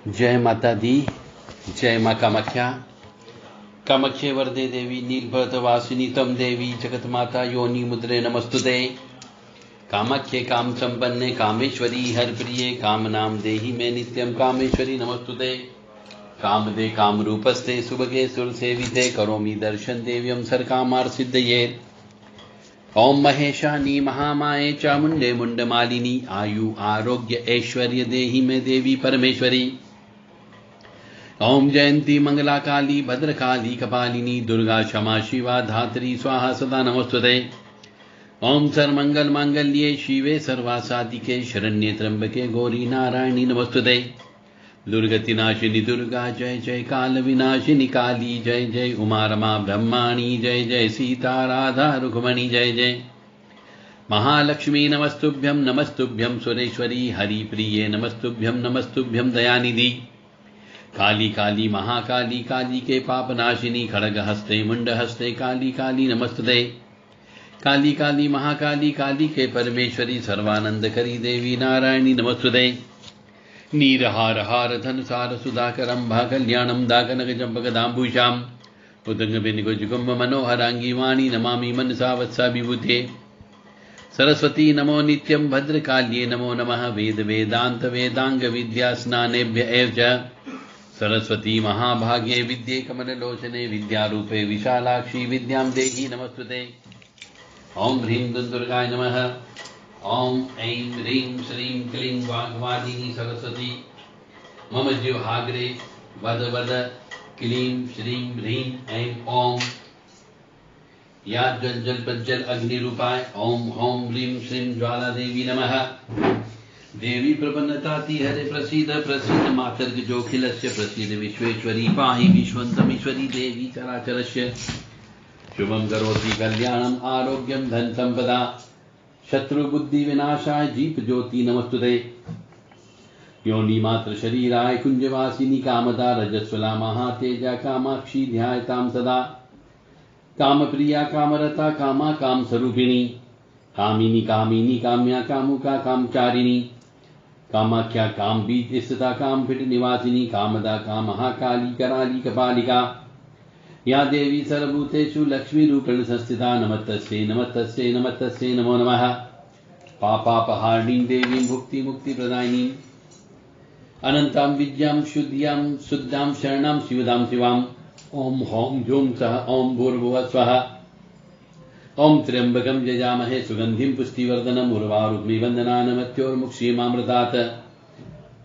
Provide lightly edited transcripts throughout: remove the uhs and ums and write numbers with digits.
जय माता दी। जय माँ कामाख्या। कामाख्ये वरदे देवी नीलभद्रवासिनी तम देवी जगत माता योनि मुद्रे नमस्तुते। कामाख्ये काम संपन्ने कामेश्वरी हर प्रिये काम नाम देहि मे नित्यम कामेश्वरी नमस्तुते। कामदे काम रूपस्ते सुभगे सुर सेविते करोमि दर्शन देव्यम सर्कामार सिद्धये। ओम महेशानी महामाये चामुंडे मुंडमालिनी आयु आरोग्य ऐश्वर्य देहि मे देवी परमेश्वरी। ओम जयंती मंगला काली भद्रकाली कपालिनी दुर्गा क्षमा शिवा धात्री स्वाहा सदा नमस्तुते। ओम सर्वमंगल मांगल्ये शिवे सर्वासाधिके शरण्ये त्र्यंबके गौरी नारायणी नमस्तुते। दुर्गति नाशिनी दुर्गा जय जय काल विनाशिनी काली जय जय उमा रमा ब्रह्माणी जय जय सीता राधा रुक्मणी जय जय। महालक्ष्मी नमस्तुभ्यं सुरेश्वरी हरिप्रिये नमस्तुभ्यं दयानिधि। काली काली महाकाली काली के पाप नाशिनी खड़ग हस्ते मुंड हस्ते काली काली नमस्तुते। काली काली महाकाली काली के परमेश्वरी सर्वानंद करी देवी नारायणी नमस्तुते। नीरहार हार धन सार सुधाकरंभा कल्याणम दाकनक चंपकदाम्बुषाम उदंग बिनिकुंभ मनोहरांगी वाणी नमामि मनसा वत्सा विभूते। सरस्वती नमो नित्यं भद्रकाल्ये नमो नमः वेद वेदांत वेदांग विद्या स्नानेभ्य एव च। सरस्वती महाभागे विद्ये कमललोचने विद्यारूपे विशालाक्षी विद्यां देहि नमस्तुते। ओम ह्रीं दुर्गाय नमः। ओम ऐं ह्रीं श्रीं क्लीं वाग्वादिनी सरस्वती मम जिह्वाग्रे वद वद क्लीं श्रीं ह्रीं ऐं ओम। या जल प्रज्वल अग्निरूपाय ओम ह्रौं ह्रीं श्रीं ज्वाला देवी नमः। देवी प्रपन्नताति हरे प्रसीद प्रसीद मातर्ग जोखिलस्य प्रसीद विश्वेश्वरी पाहि विश्वन्तमीश्वरी देवी चराचरस्य। शुभं करोति कल्याणं आरोग्यं धन संपदा शत्रुबुद्धि विनाशाय जीव ज्योति नमस्तुते। योनि मात्र शरीराय कुंजवासिनी कामदा रजस्वला महातेजा कामाक्षी ध्यायतां सदा। काम प्रिया कामरता कामा काम स्वरूपिणी कामिनी कामिनी काम्या कामुका कामचारिणी कामाख्या काम बीज स्थिता काम फिट निवासिनी कामदा काम महाकाली कराली कपालिका। या देवी सर्वभूतेषु लक्ष्मी रूपेण संस्थिता नमस्तस्यै नमस्तस्यै नमस्तस्यै नमो नमः। पापापहारिणीं देवीं भुक्ति मुक्ति प्रदायिनीं अनंतां विद्यां शुद्धां शरणां शिवदां शिवां। ओम ह्रौं ज्यों सः ओम भूर्भुवः स्वः। ओम त्र्यंबकं यजामहे सुगंधिं पुष्टिवर्धनम् उर्वारुक्मिवन्दना नमत्योर्मुक्षीमामृतात्।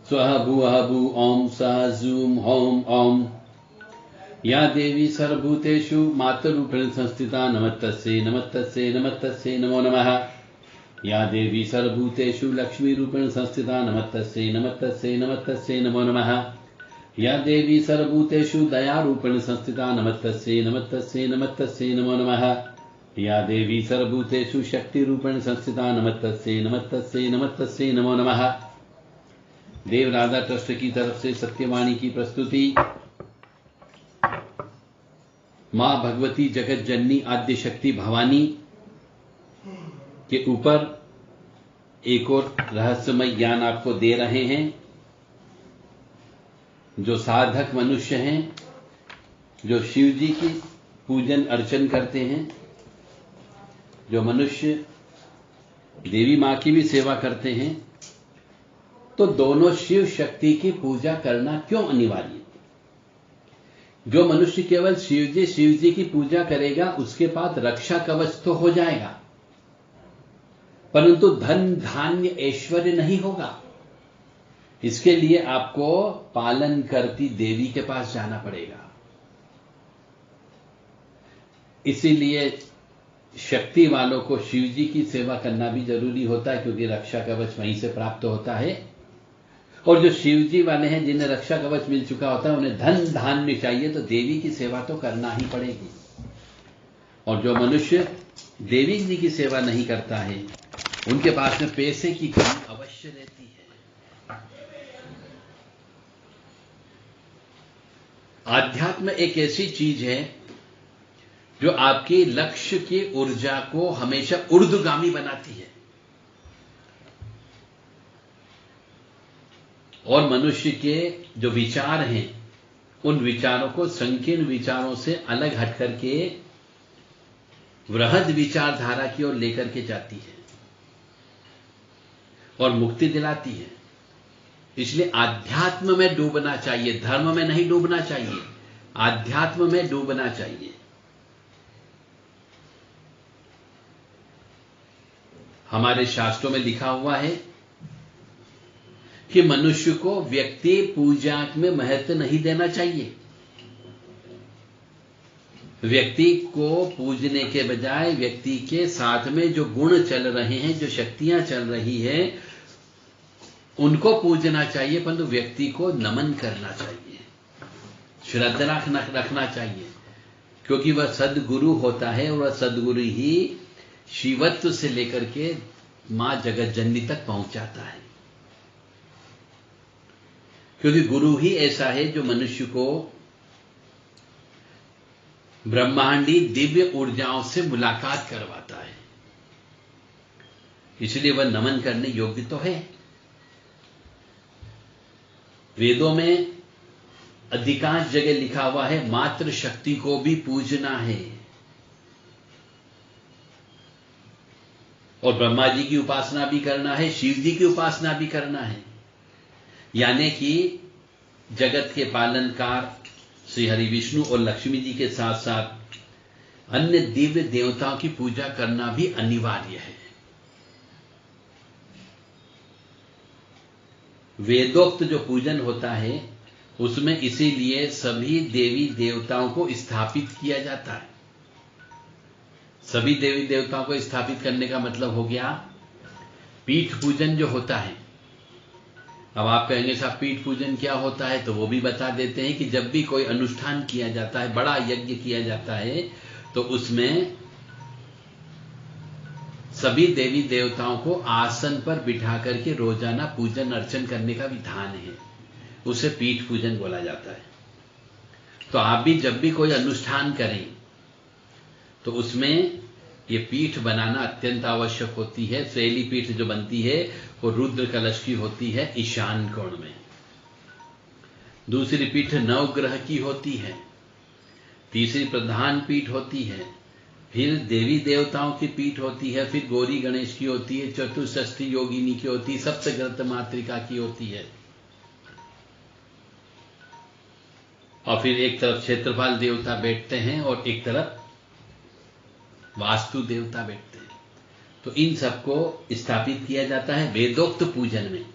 स्वः भुवः भू ओम सः जूं ह्रौं ओम। या देवी सर्वभूतेषु मातृरूपेण संस्थिता नमस्तस्यै नमस्तस्यै नमस्तस्यै नमो नमः। या देवी सर्वभूतेषु लक्ष्मी रूपेण संस्थिता नमस्तस्यै नमस्तस्यै नमस्तस्यै नमो नमः। या देवी सर्वभूतेषु दया रूपेण संस्थिता नमस्तस्यै नमस्तस्यै नमस्तस्यै नमो नमः। या देवी सर्वभूतेषु शक्ति रूपेण संस्थिता नमस्तस्यै नमस्तस्यै नमस्तस्यै नमो नमः। देव राधा ट्रस्ट की तरफ से सत्यवाणी की प्रस्तुति। मां भगवती जगत जननी आद्य शक्ति भवानी के ऊपर एक और रहस्यमय ज्ञान आपको दे रहे हैं। जो साधक मनुष्य हैं, जो शिव जी की पूजन अर्चन करते हैं, जो मनुष्य देवी मां की भी सेवा करते हैं, तो दोनों शिव शक्ति की पूजा करना क्यों अनिवार्य? जो मनुष्य केवल शिव जी की पूजा करेगा उसके पास रक्षा कवच तो हो जाएगा, परंतु धन धान्य ऐश्वर्य नहीं होगा। इसके लिए आपको पालन करती देवी के पास जाना पड़ेगा। इसीलिए शक्ति वालों को शिव जी की सेवा करना भी जरूरी होता है, क्योंकि रक्षा कवच वहीं से प्राप्त होता है। और जो शिव जी वाले हैं, जिन्हें रक्षा कवच मिल चुका होता है, उन्हें धन धान्य चाहिए, तो देवी की सेवा तो करना ही पड़ेगी। और जो मनुष्य देवी जी की सेवा नहीं करता है, उनके पास में पैसे की कमी अवश्य रहती है। आध्यात्म एक ऐसी चीज है जो आपके लक्ष्य की ऊर्जा को हमेशा ऊर्ध्वगामी बनाती है। और मनुष्य के जो विचार हैं उन विचारों को संकीर्ण विचारों से अलग हट करके वृहद विचारधारा की ओर लेकर के जाती है और मुक्ति दिलाती है। इसलिए आध्यात्म में डूबना चाहिए, धर्म में नहीं डूबना चाहिए, आध्यात्म में डूबना चाहिए। हमारे शास्त्रों में लिखा हुआ है कि मनुष्य को व्यक्ति पूजा में महत्व नहीं देना चाहिए। व्यक्ति को पूजने के बजाय व्यक्ति के साथ में जो गुण चल रहे हैं, जो शक्तियां चल रही हैं, उनको पूजना चाहिए, परंतु व्यक्ति को नमन करना चाहिए, श्रद्धा रखना चाहिए, क्योंकि वह सद्गुरु होता है और वह सद्गुरु ही शिवत्व से लेकर के मां जगत जननी तक पहुंचाता है। क्योंकि गुरु ही ऐसा है जो मनुष्य को ब्रह्मांडी दिव्य ऊर्जाओं से मुलाकात करवाता है, इसलिए वह नमन करने योग्य तो है। वेदों में अधिकांश जगह लिखा हुआ है मात्र शक्ति को भी पूजना है, और ब्रह्मा जी की उपासना भी करना है, शिव जी की उपासना भी करना है, यानी कि जगत के पालनकार श्री हरि विष्णु और लक्ष्मी जी के साथ साथ अन्य दिव्य देवताओं की पूजा करना भी अनिवार्य है। वेदोक्त जो पूजन होता है उसमें इसीलिए सभी देवी देवताओं को स्थापित किया जाता है। सभी देवी देवताओं को स्थापित करने का मतलब हो गया पीठ पूजन जो होता है। अब आप कहेंगे साहब पीठ पूजन क्या होता है, तो वो भी बता देते हैं कि जब भी कोई अनुष्ठान किया जाता है, बड़ा यज्ञ किया जाता है, तो उसमें सभी देवी देवताओं को आसन पर बिठा करके रोजाना पूजन अर्चन करने का विधान है, उसे पीठ पूजन बोला जाता है। तो आप भी जब भी कोई अनुष्ठान करें तो उसमें ये पीठ बनाना अत्यंत आवश्यक होती है। शैली पीठ जो बनती है वो रुद्र कलश की होती है ईशान कोण में। दूसरी पीठ नवग्रह की होती है। तीसरी प्रधान पीठ होती है। फिर देवी देवताओं की पीठ होती है। फिर गौरी गणेश की होती है। चतुष्षष्ठी योगिनी की होती है। सप्तग्रत मातृका की होती है। और फिर एक तरफ क्षेत्रपाल देवता बैठते हैं और एक तरफ वास्तु देवता बैठते हैं। तो इन सबको स्थापित किया जाता है वेदोक्त पूजन में,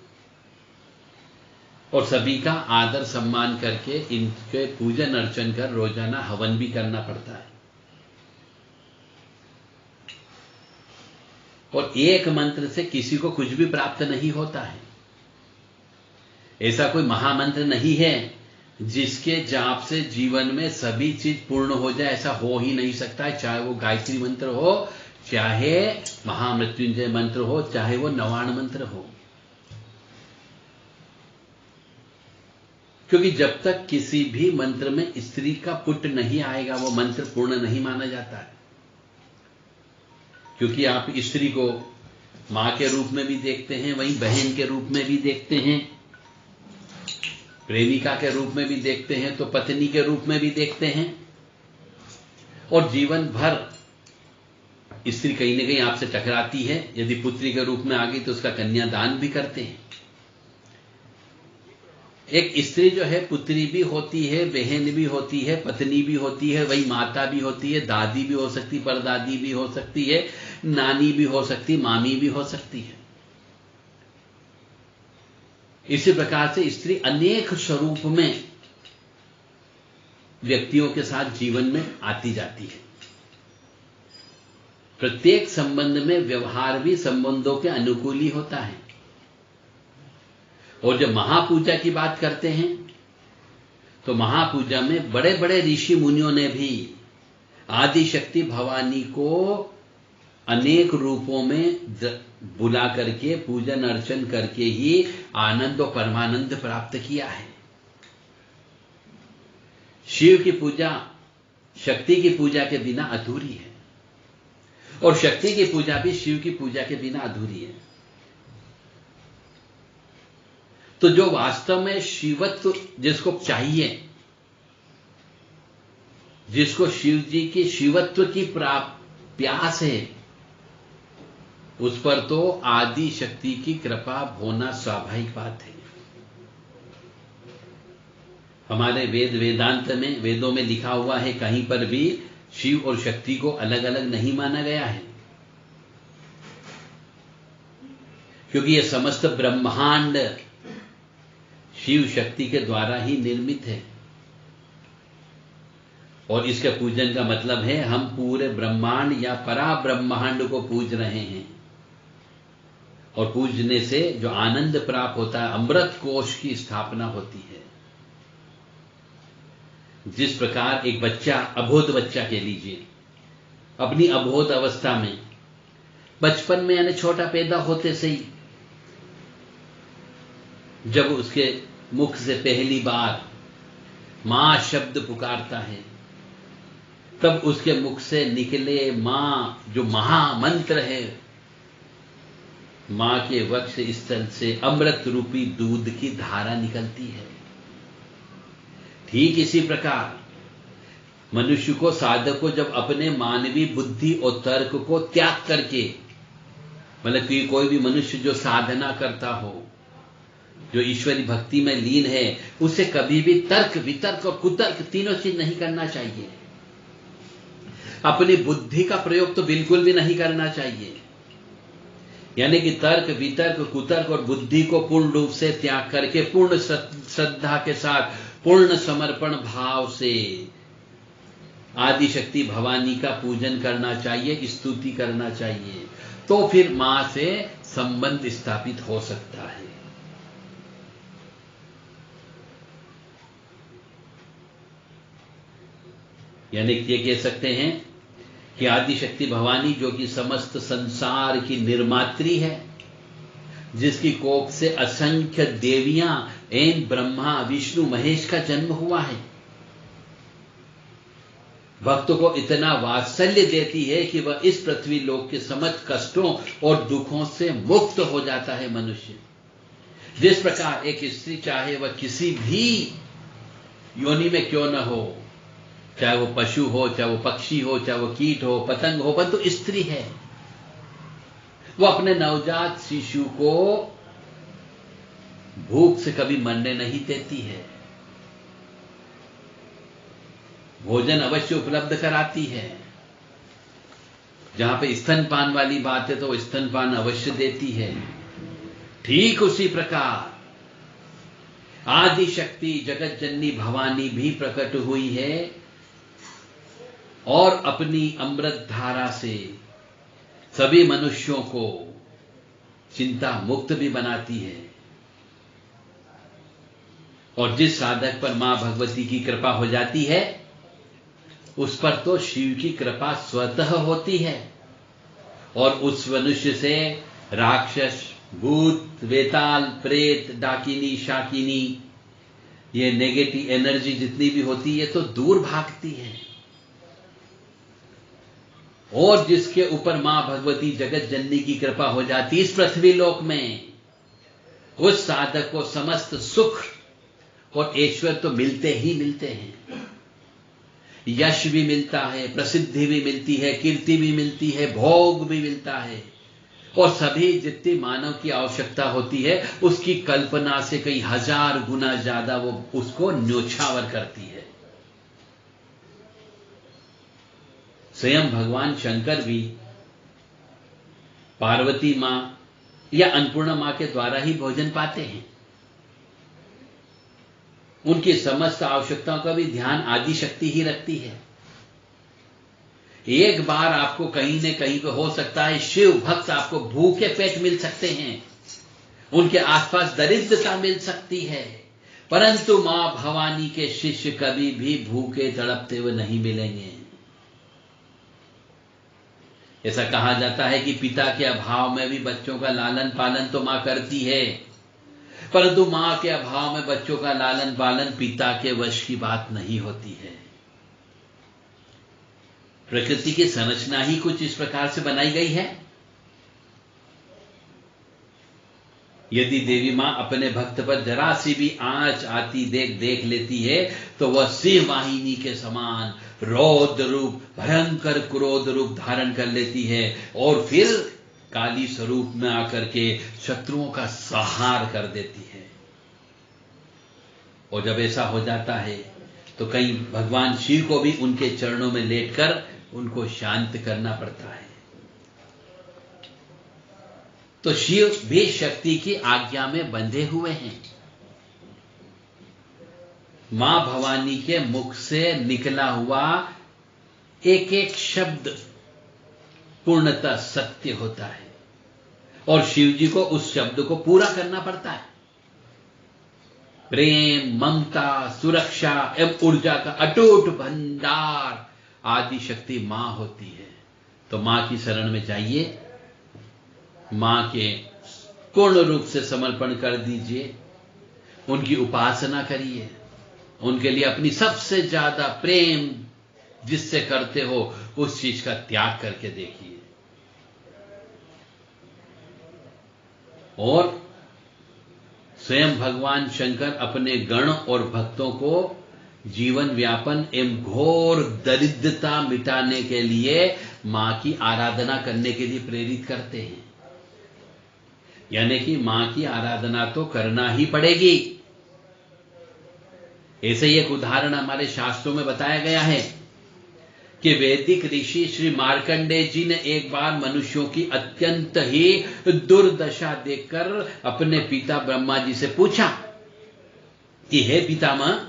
और सभी का आदर सम्मान करके इनके पूजन अर्चन कर रोजाना हवन भी करना पड़ता है। और एक मंत्र से किसी को कुछ भी प्राप्त नहीं होता है। ऐसा कोई महामंत्र नहीं है जिसके जाप से जीवन में सभी चीज पूर्ण हो जाए, ऐसा हो ही नहीं सकता है। चाहे वो गायत्री मंत्र हो, चाहे महामृत्युंजय मंत्र हो, चाहे वो नवाण मंत्र हो। क्योंकि जब तक किसी भी मंत्र में स्त्री का पुट नहीं आएगा वो मंत्र पूर्ण नहीं माना जाता है। क्योंकि आप स्त्री को मां के रूप में भी देखते हैं, वहीं बहन के रूप में भी देखते हैं, प्रेमिका के रूप में भी देखते हैं, तो पत्नी के रूप में भी देखते हैं। और जीवन भर स्त्री कहीं ना कहीं आपसे टकराती है। यदि पुत्री के रूप में आ गई तो उसका कन्यादान भी करते हैं। एक स्त्री जो है पुत्री भी होती है, बहन भी होती है, पत्नी भी होती है, वही माता भी होती है, दादी भी हो सकती, परदादी भी हो सकती है, नानी भी हो सकती, मामी भी हो सकती है। इसी प्रकार से स्त्री अनेक स्वरूप में व्यक्तियों के साथ जीवन में आती जाती है। प्रत्येक संबंध में व्यवहार भी संबंधों के अनुकूल ही होता है। और जब महापूजा की बात करते हैं तो महापूजा में बड़े बड़े ऋषि मुनियों ने भी आदि शक्ति भवानी को अनेक रूपों में बुला करके पूजन अर्चन करके ही आनंद और परमानंद प्राप्त किया है। शिव की पूजा शक्ति की पूजा के बिना अधूरी है, और शक्ति की पूजा भी शिव की पूजा के बिना अधूरी है। तो जो वास्तव में शिवत्व जिसको चाहिए, जिसको शिव जी की शिवत्व की प्यास है, उस पर तो आदि शक्ति की कृपा होना स्वाभाविक बात है। हमारे वेदांत में, वेदों में लिखा हुआ है, कहीं पर भी शिव और शक्ति को अलग अलग नहीं माना गया है, क्योंकि यह समस्त ब्रह्मांड शिव शक्ति के द्वारा ही निर्मित है। और इसके पूजन का मतलब है हम पूरे ब्रह्मांड या परा ब्रह्मांड को पूज रहे हैं, और पूजने से जो आनंद प्राप्त होता है, अमृत कोश की स्थापना होती है। जिस प्रकार एक बच्चा, अबोध बच्चा कह लीजिए, अपनी अबोध अवस्था में, बचपन में यानी छोटा पैदा होते से ही, जब उसके मुख से पहली बार मां शब्द पुकारता है, तब उसके मुख से निकले मां जो महामंत्र है, मां के वक्ष स्थल से अमृत रूपी दूध की धारा निकलती है। ठीक इसी प्रकार मनुष्य को, साधक को, जब अपने मानवीय बुद्धि और तर्क को त्याग करके, मतलब कि कोई भी मनुष्य जो साधना करता हो, जो ईश्वरी भक्ति में लीन है, उसे कभी भी तर्क, वितर्क और कुतर्क तीनों चीज नहीं करना चाहिए। अपनी बुद्धि का प्रयोग तो बिल्कुल भी नहीं करना चाहिए। यानी कि तर्क, वितर्क, कुतर्क और बुद्धि को पूर्ण रूप से त्याग करके पूर्ण श्रद्धा के साथ, पूर्ण समर्पण भाव से आदिशक्ति भवानी का पूजन करना चाहिए, स्तुति करना चाहिए। तो फिर मां से संबंध स्थापित हो सकता है। यानी ये कह सकते हैं कि आदिशक्ति भवानी, जो कि समस्त संसार की निर्मात्री है, जिसकी कोख से असंख्य देवियां एवं ब्रह्मा, विष्णु, महेश का जन्म हुआ है, भक्तों को इतना वात्सल्य देती है कि वह इस पृथ्वी लोक के समस्त कष्टों और दुखों से मुक्त हो जाता है मनुष्य। जिस प्रकार एक स्त्री, चाहे वह किसी भी योनि में क्यों न हो, चाहे वो पशु हो, चाहे वो पक्षी हो, चाहे वो कीट हो, पतंग हो, परंतु तो स्त्री है, वो अपने नवजात शिशु को भूख से कभी मरने नहीं देती है, भोजन अवश्य उपलब्ध कराती है। जहां पे स्तनपान वाली बात है तो वो स्तनपान अवश्य देती है। ठीक उसी प्रकार आदि शक्ति जगत जननी भवानी भी प्रकट हुई है और अपनी अमृत धारा से सभी मनुष्यों को चिंता मुक्त भी बनाती है। और जिस साधक पर मां भगवती की कृपा हो जाती है, उस पर तो शिव की कृपा स्वतः होती है, और उस मनुष्य से राक्षस, भूत, वेताल, प्रेत, डाकिनी, शाकिनी, ये नेगेटिव एनर्जी जितनी भी होती है तो दूर भागती है। और जिसके ऊपर मां भगवती जगत जननी की कृपा हो जाती इस पृथ्वी लोक में, उस साधक को समस्त सुख और ऐश्वर्य तो मिलते ही मिलते हैं। यश भी मिलता है, प्रसिद्धि भी मिलती है, कीर्ति भी मिलती है, भोग भी मिलता है, और सभी जितनी मानव की आवश्यकता होती है उसकी कल्पना से कई हजार गुना ज्यादा वो उसको न्योछावर करती है। स्वयं भगवान शंकर भी पार्वती मां या अन्नपूर्णा मां के द्वारा ही भोजन पाते हैं। उनकी समस्त आवश्यकताओं का भी ध्यान आदि शक्ति ही रखती है। एक बार आपको कहीं न कहीं पे हो सकता है शिव भक्त आपको भूखे पेट मिल सकते हैं, उनके आसपास दरिद्रता मिल सकती है, परंतु मां भवानी के शिष्य कभी भी भूखे तड़पते हुए नहीं मिलेंगे। ऐसा कहा जाता है कि पिता के अभाव में भी बच्चों का लालन पालन तो मां करती है, परंतु मां के अभाव में बच्चों का लालन पालन पिता के वश की बात नहीं होती है। प्रकृति की संरचना ही कुछ इस प्रकार से बनाई गई है। यदि देवी मां अपने भक्त पर जरा सी भी आंच आती देख लेती है तो वह सिंह वाहिनी के समान रौद्र रूप, भयंकर क्रोध रूप धारण कर लेती है और फिर काली स्वरूप में आकर के शत्रुओं का संहार कर देती है। और जब ऐसा हो जाता है तो कहीं भगवान शिव को भी उनके चरणों में लेटकर उनको शांत करना पड़ता है। तो शिव भी शक्ति की आज्ञा में बंधे हुए हैं। मां भवानी के मुख से निकला हुआ एक एक शब्द पूर्णतः सत्य होता है और शिव जी को उस शब्द को पूरा करना पड़ता है। प्रेम, ममता, सुरक्षा एवं ऊर्जा का अटूट भंडार आदि शक्ति मां होती है। तो मां की शरण में जाइए, मां के पूर्ण रूप से समर्पण कर दीजिए, उनकी उपासना करिए, उनके लिए अपनी सबसे ज्यादा प्रेम जिससे करते हो उस चीज का त्याग करके देखिए। और स्वयं भगवान शंकर अपने गण और भक्तों को जीवन व्यापन एवं घोर दरिद्रता मिटाने के लिए मां की आराधना करने के लिए प्रेरित करते हैं। यानी कि मां की आराधना तो करना ही पड़ेगी। ऐसे ही एक उदाहरण हमारे शास्त्रों में बताया गया है कि वैदिक ऋषि श्री मार्कंडेय जी ने एक बार मनुष्यों की अत्यंत ही दुर्दशा देखकर अपने पिता ब्रह्मा जी से पूछा कि हे पितामह,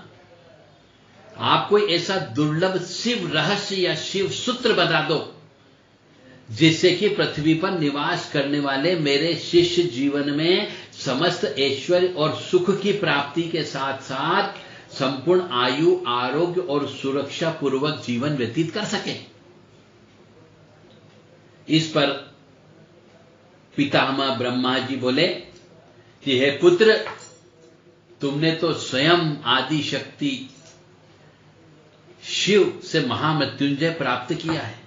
आप कोई ऐसा दुर्लभ शिव रहस्य या शिव सूत्र बता दो जिससे कि पृथ्वी पर निवास करने वाले मेरे शिष्य जीवन में समस्त ऐश्वर्य और सुख की प्राप्ति के साथ साथ संपूर्ण आयु, आरोग्य और सुरक्षा पूर्वक जीवन व्यतीत कर सके। इस पर पितामह ब्रह्मा जी बोले कि हे पुत्र, तुमने तो स्वयं आदि शक्ति शिव से महामृत्युंजय प्राप्त किया है,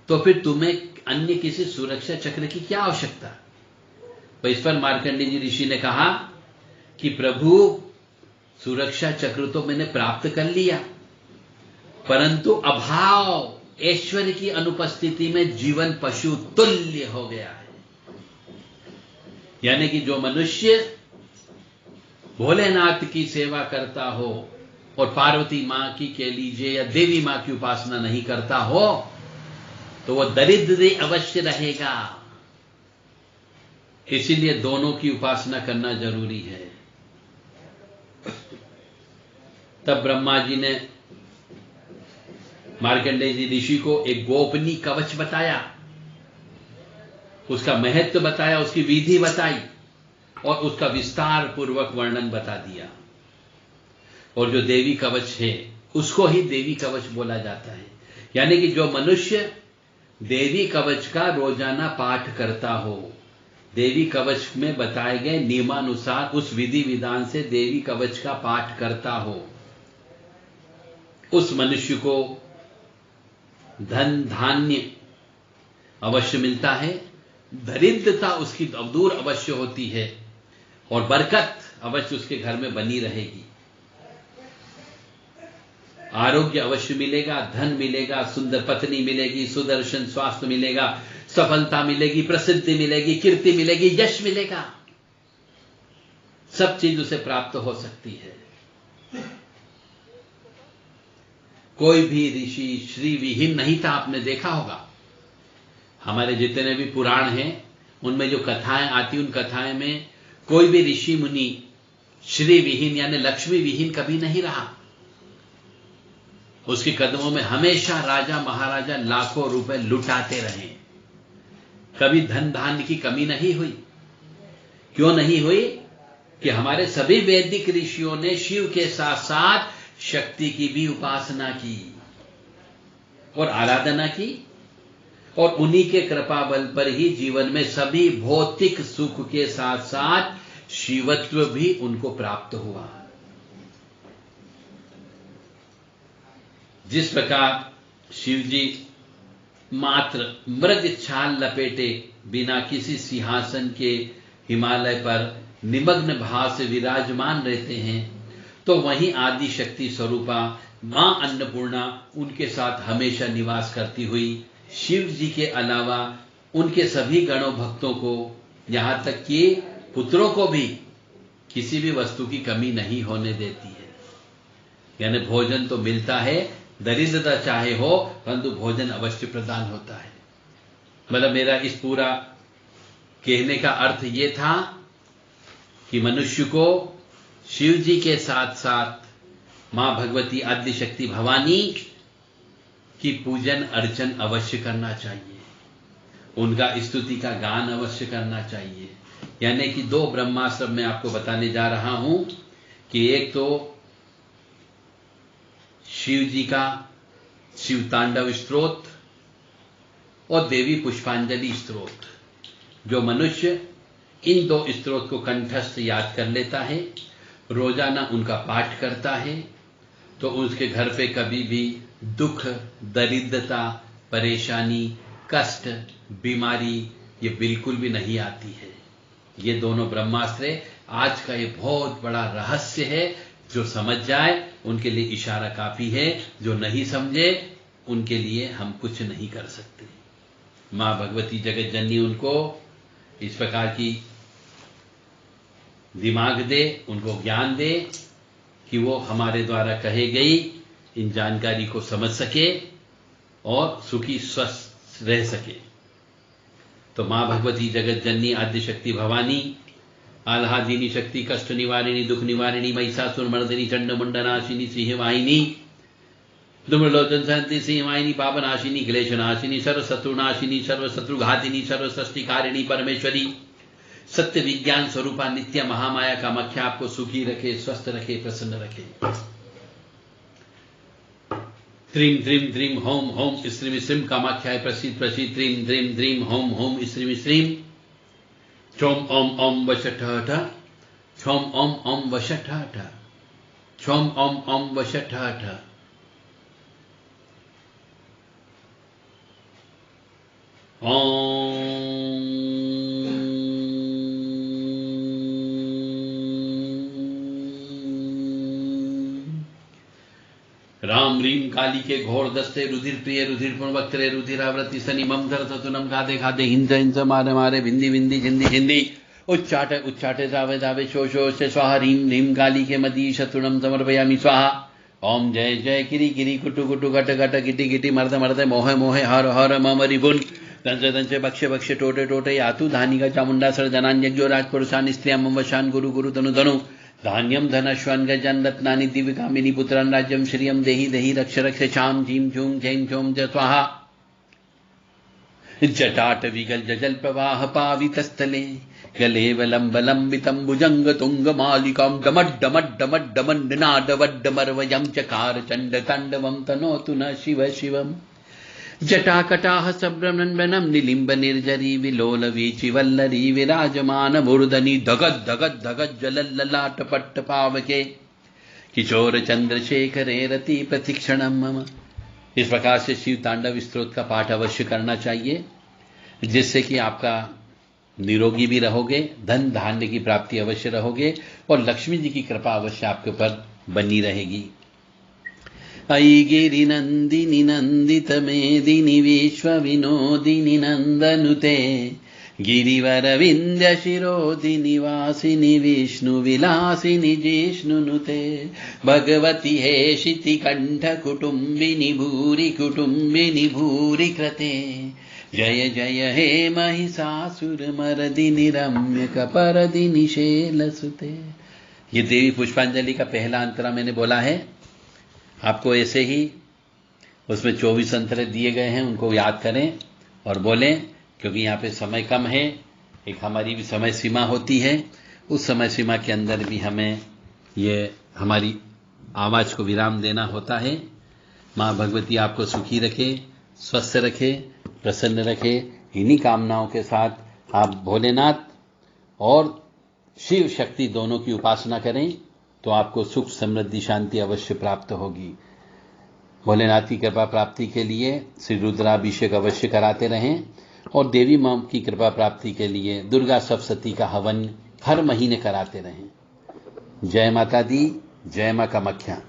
तो फिर तुम्हें अन्य किसी सुरक्षा चक्र की क्या आवश्यकता। तो इस पर मार्कंडेय जी ऋषि ने कहा कि प्रभु, सुरक्षा चक्र तो मैंने प्राप्त कर लिया, परंतु अभाव ऐश्वर्य की अनुपस्थिति में जीवन पशु तुल्य हो गया है। यानी कि जो मनुष्य भोलेनाथ की सेवा करता हो और पार्वती मां की कह लीजिए या देवी मां की उपासना नहीं करता हो तो वह दरिद्र अवश्य रहेगा। इसीलिए दोनों की उपासना करना जरूरी है। तब ब्रह्मा जी ने मार्कंडेय जी ऋषि को एक गोपनीय कवच बताया, उसका महत्व बताया, उसकी विधि बताई और उसका विस्तार पूर्वक वर्णन बता दिया। और जो देवी कवच है उसको ही देवी कवच बोला जाता है। यानी कि जो मनुष्य देवी कवच का रोजाना पाठ करता हो, देवी कवच में बताए गए नियमानुसार उस विधि विधान से देवी कवच का पाठ करता हो, उस मनुष्य को धन धान्य अवश्य मिलता है, दरिद्रता उसकी दूर अवश्य होती है और बरकत अवश्य उसके घर में बनी रहेगी। आरोग्य अवश्य मिलेगा, धन मिलेगा, सुंदर पत्नी मिलेगी, सुदर्शन स्वास्थ्य मिलेगा, सफलता मिलेगी, प्रसिद्धि मिलेगी, कीर्ति मिलेगी, यश मिलेगा, सब चीज उसे प्राप्त हो सकती है। कोई भी ऋषि श्री विहीन नहीं था, आपने देखा होगा। हमारे जितने भी पुराण हैं उनमें जो कथाएं आती, उन कथाएं में कोई भी ऋषि मुनि श्री विहीन यानी लक्ष्मी विहीन कभी नहीं रहा। उसके कदमों में हमेशा राजा महाराजा लाखों रुपए लुटाते रहे, कभी धन धान्य की कमी नहीं हुई। क्यों नहीं हुई? कि हमारे सभी वैदिक ऋषियों ने शिव के साथ साथ शक्ति की भी उपासना की और आराधना की, और उन्हीं के कृपा बल पर ही जीवन में सभी भौतिक सुख के साथ साथ शिवत्व भी उनको प्राप्त हुआ। जिस प्रकार शिव जी मात्र मृग छाल लपेटे बिना किसी सिंहासन के हिमालय पर निमग्न भाव से विराजमान रहते हैं, तो वहीं आदि शक्ति स्वरूपा मां अन्नपूर्णा उनके साथ हमेशा निवास करती हुई शिव जी के अलावा उनके सभी गणों भक्तों को, यहां तक कि पुत्रों को भी किसी भी वस्तु की कमी नहीं होने देती है। यानी भोजन तो मिलता है, दरिद्रता चाहे हो, परंतु भोजन अवश्य प्रदान होता है। मतलब मेरा इस पूरा कहने का अर्थ ये था कि मनुष्य को शिव जी के साथ साथ मां भगवती आद्य शक्ति भवानी की पूजन अर्चन अवश्य करना चाहिए, उनका स्तुति का गान अवश्य करना चाहिए। यानी कि 2 ब्रह्मास्त्र मैं आपको बताने जा रहा हूं कि एक तो शिव जी का शिव तांडव स्तोत्र और देवी पुष्पांजलि स्तोत्र। जो मनुष्य इन 2 स्तोत्र को कंठस्थ याद कर लेता है, रोजाना उनका पाठ करता है, तो उसके घर पे कभी भी दुख, दरिद्रता, परेशानी, कष्ट, बीमारी ये बिल्कुल भी नहीं आती है। ये दोनों ब्रह्मास्त्र आज का ये बहुत बड़ा रहस्य है। जो समझ जाए उनके लिए इशारा काफी है, जो नहीं समझे उनके लिए हम कुछ नहीं कर सकते। मां भगवती जगत जननी उनको इस प्रकार की दिमाग दे, उनको ज्ञान दे कि वो हमारे द्वारा कहे गई इन जानकारी को समझ सके और सुखी स्वस्थ रह सके। तो मां भगवती जगत जननी आद्य शक्ति भवानी आह्लादिनी शक्ति कष्ट निवारिणी दुख निवारिणी महिषासुर मर्दिनी चंड मुंडनाशिनी सिंहवाहिनी धूम्रलोचन सहंती सिंहवाहिनी पापनाशिनी क्लेशनाशिनी सर्वशत्रुनाशिनी सर्वशत्रुघातिनी सर्वसृष्टिकारिणी परमेश्वरी सत्य विज्ञान स्वरूपा नित्य महामाया कामाख्या आपको सुखी रखे, स्वस्थ रखे, प्रसन्न रखे। त्रीम द्रीम द्रीम होम होम श्रीम श्रीम कामाख्याय प्रसीद प्रसीद त्रीम द्रीम द्रीम होम होम श्रीम श्रीम छोम ओम ओम वशठ छोम ओम ओम वशठ छोम ओम ओम वशठ ओम राम रीम काली के घोर दस्ते रुधिर प्रिय रुधिर पुण्वक्त्रे रुधिरावृति सनी ममधर ततुनम खादे खादे हिंस हिंस मारे मारे भिंदी भिंदी झिंदी झिंदी उच्चाटे उच्चाटे दावे दावे शो शो से स्वाहा रीम रीम काली के मदी शत्रुनम समर्पयामि स्वाहा। ओम जय जय किरी किरी कुटु कुटु घट घट गिटी गिटी मर्द मर्द मोहे मोहे हर हर मम रिपुन दंसे दंसे बक्षे बक्षे टोटे टोटे यातु धानिका चामुंडा सर जनान्यज्ञो राजपुरुषान स्त्रियां मम वशान गुरु गुरु तनु धनु धान्यम धनश्वन गजन रत्नानि दिव्यकामिनी पुत्रान राज्यम श्रियम देहि देहि रक्ष रक्ष शाम झीम झूम झैं झोम ज स्वाहा। जटाट विगल जजल प्रवाह पावितस्थले गलेवलंब लंबितं भुजंग तुंग मालिकां डमड डमड डमड डमंड नादवड्ड मर्वयं चकार चंड तांडवं तनोतु न शिव शिवम्। जटाकटाह सब्रमण्डनम निलिंब निर्जरी विलोल वीचि वल्लरी विराजमान मूर्धनि धगत धगत धगत जलल्ललाट पट्ट पावके किशोर चंद्रशेखरे रति प्रतीक्षणम मम। इस प्रकार से शिव तांडव स्तोत्र का पाठ अवश्य करना चाहिए, जिससे कि आपका निरोगी भी रहोगे, धन धान्य की प्राप्ति अवश्य रहोगे और लक्ष्मी जी की कृपा अवश्य आपके ऊपर बनी रहेगी। अयि गिरि नंदिनी नंदित मेदिनी विश्व विनोदिनी नंदनुते गिरिवर विंध्य शिरोदिनी वासिनी विष्णु विलासिनी जिष्णुनुते भगवती हेशिति कंठ कुटुंबिनी भूरि कृते जय जय हे महिषासुर मर्दिनी रम्य कपरदिनी शैलसुते। ये देवी पुष्पांजलि का पहला अंतरा मैंने बोला है आपको, ऐसे ही उसमें 24 अंतरे दिए गए हैं, उनको याद करें और बोलें, क्योंकि यहाँ पे समय कम है, एक हमारी भी समय सीमा होती है, उस समय सीमा के अंदर भी हमें ये हमारी आवाज को विराम देना होता है। माँ भगवती आपको सुखी रखे, स्वस्थ रखे, प्रसन्न रखे। इन्हीं कामनाओं के साथ आप भोलेनाथ और शिव शक्ति दोनों की उपासना करें तो आपको सुख समृद्धि शांति अवश्य प्राप्त होगी। भोलेनाथ की कृपा प्राप्ति के लिए श्री रुद्राभिषेक अवश्य कराते रहें और देवी मां की कृपा प्राप्ति के लिए दुर्गा सप्तशती का हवन हर महीने कराते रहें। जय माता दी, जय मां कामाख्या।